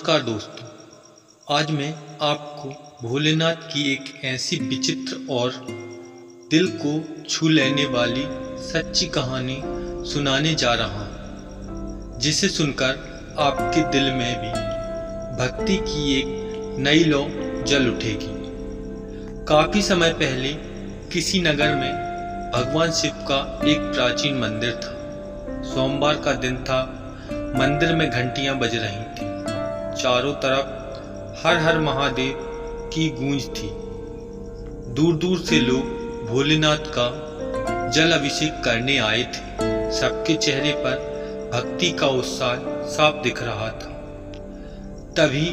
नमस्कार दोस्तों, आज मैं आपको भोलेनाथ की एक ऐसी विचित्र और दिल को छू लेने वाली सच्ची कहानी सुनाने जा रहा हूँ, जिसे सुनकर आपके दिल में भी भक्ति की एक नई लौ जल उठेगी। काफी समय पहले किसी नगर में भगवान शिव का एक प्राचीन मंदिर था। सोमवार का दिन था। मंदिर में घंटियां बज रही थी। चारों तरफ हर हर महादेव की गूंज थी। दूर दूर से लोग भोलेनाथ का जल अभिषेक करने आए थे। सबके चेहरे पर भक्ति का उत्साह साफ दिख रहा था। तभी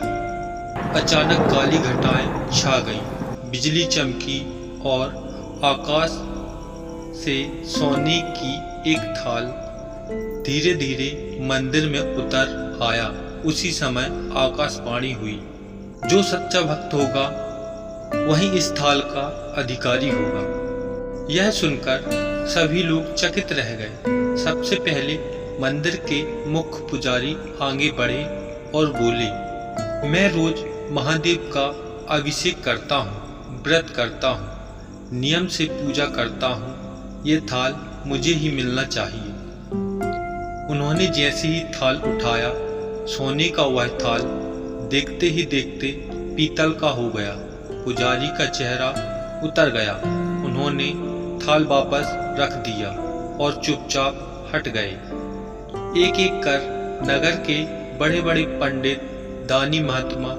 अचानक काली घटाएं छा गई, बिजली चमकी और आकाश से सोने की एक थाल धीरे धीरे मंदिर में उतर आया। उसी समय आकाशवाणी हुई, जो सच्चा भक्त होगा वही इस थाल का अधिकारी होगा। यह सुनकर सभी लोग चकित रह गए। सबसे पहले मंदिर के मुख्य पुजारी आगे बढ़े और बोले, मैं रोज महादेव का अभिषेक करता हूँ, व्रत करता हूँ, नियम से पूजा करता हूँ। ये थाल मुझे ही मिलना चाहिए। उन्होंने जैसे ही थाल उठाया, सोने का वह थाल देखते ही देखते पीतल का हो गया। पुजारी का चेहरा उतर गया। उन्होंने थाल वापस रख दिया और चुपचाप हट गए। एक एक कर नगर के बड़े बड़े पंडित, दानी महात्मा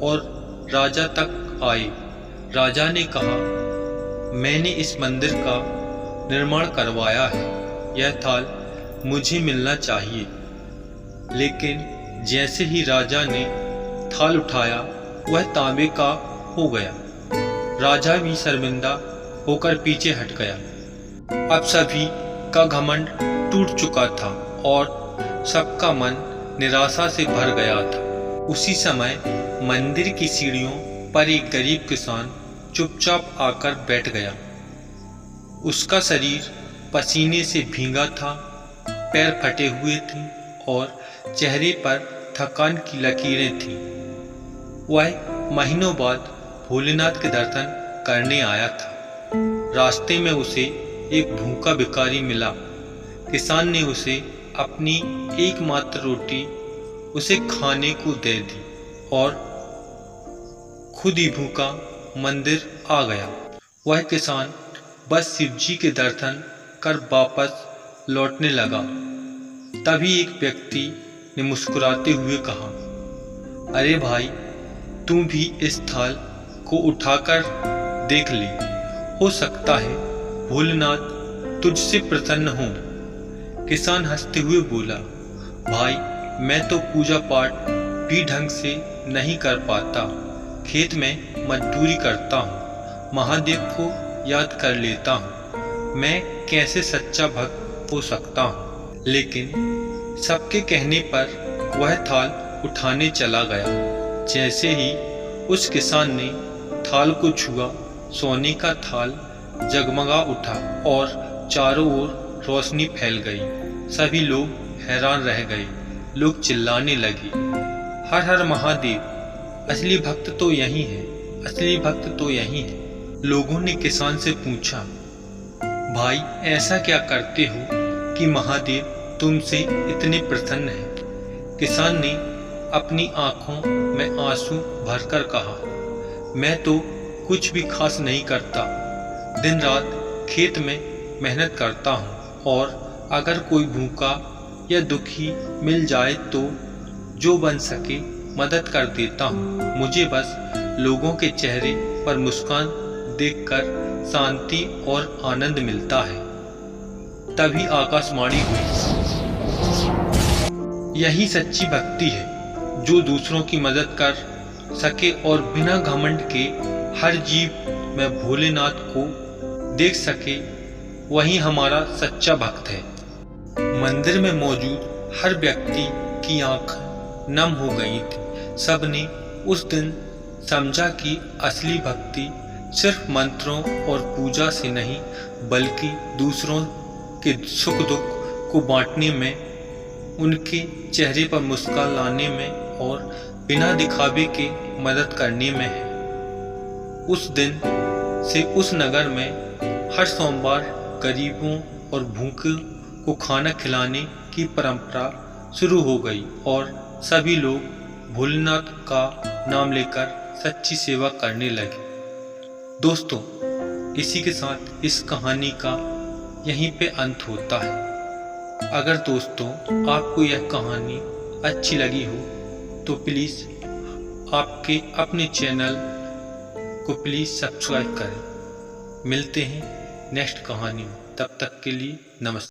और राजा तक आए। राजा ने कहा, मैंने इस मंदिर का निर्माण करवाया है, यह थाल मुझे मिलना चाहिए। लेकिन जैसे ही राजा ने थाल उठाया, वह तांबे का हो गया। राजा भी शर्मिंदा होकर पीछे हट गया। अब सभी का घमंड टूट चुका था और सबका मन निराशा से भर गया था। उसी समय मंदिर की सीढ़ियों पर एक गरीब किसान चुपचाप आकर बैठ गया। उसका शरीर पसीने से भीगा था, पैर फटे हुए थे और चेहरे पर थकान की लकीरें थीं। वह महीनों बाद भोलेनाथ के दर्शन करने आया था। रास्ते में उसे एक भूखा भिखारी मिला। किसान ने उसे अपनी एकमात्र रोटी उसे खाने को दे दी और खुद ही भूखा मंदिर आ गया। वह किसान बस शिवजी के दर्शन कर वापस लौटने लगा। तभी एक व्यक्ति ने मुस्कुराते हुए कहा, अरे भाई, तू भी इस थाल को उठाकर देख ले, हो सकता है भोलेनाथ तुझसे प्रसन्न हो। किसान हंसते हुए बोला, भाई, मैं तो पूजा पाठ भी ढंग से नहीं कर पाता। खेत में मजदूरी करता हूँ, महादेव को याद कर लेता हूँ। मैं कैसे सच्चा भक्त हो सकता हूँ। लेकिन सबके कहने पर वह थाल उठाने चला गया। जैसे ही उस किसान ने थाल को छुआ, सोने का थाल जगमगा उठा और चारों ओर रोशनी फैल गई। सभी लोग हैरान रह गए। लोग चिल्लाने लगे, हर हर महादेव, असली भक्त तो यही है, असली भक्त तो यही है। लोगों ने किसान से पूछा, भाई, ऐसा क्या करते हो कि महादेव तुमसे इतने प्रसन्न हैं? किसान ने अपनी आंखों में आंसू भरकर कहा, मैं तो कुछ भी खास नहीं करता। दिन रात खेत में मेहनत करता हूँ और अगर कोई भूखा या दुखी मिल जाए तो जो बन सके मदद कर देता हूँ। मुझे बस लोगों के चेहरे पर मुस्कान देखकर शांति और आनंद मिलता है। तभी आकाशवाणी हुई, यही सच्ची भक्ति है, जो दूसरों की मदद कर सके और बिना घमंड के हर जीव में भोलेनाथ को देख सके, वही हमारा सच्चा भक्त है। मंदिर में मौजूद हर व्यक्ति की आंख नम हो गई थी। सबने उस दिन समझा कि असली भक्ति सिर्फ मंत्रों और पूजा से नहीं, बल्कि दूसरों के सुख दुख को बांटने में, उनके चेहरे पर मुस्कान लाने में और बिना दिखावे के मदद करने में है। उस दिन से उस नगर में हर सोमवार गरीबों और भूखे को खाना खिलाने की परंपरा शुरू हो गई और सभी लोग भोलेनाथ का नाम लेकर सच्ची सेवा करने लगे। दोस्तों, इसी के साथ इस कहानी का यहीं पे अंत होता है। अगर दोस्तों आपको यह कहानी अच्छी लगी हो तो प्लीज़ आपके अपने चैनल को प्लीज़ सब्सक्राइब करें। मिलते हैं नेक्स्ट कहानी में, तब तक के लिए नमस्ते।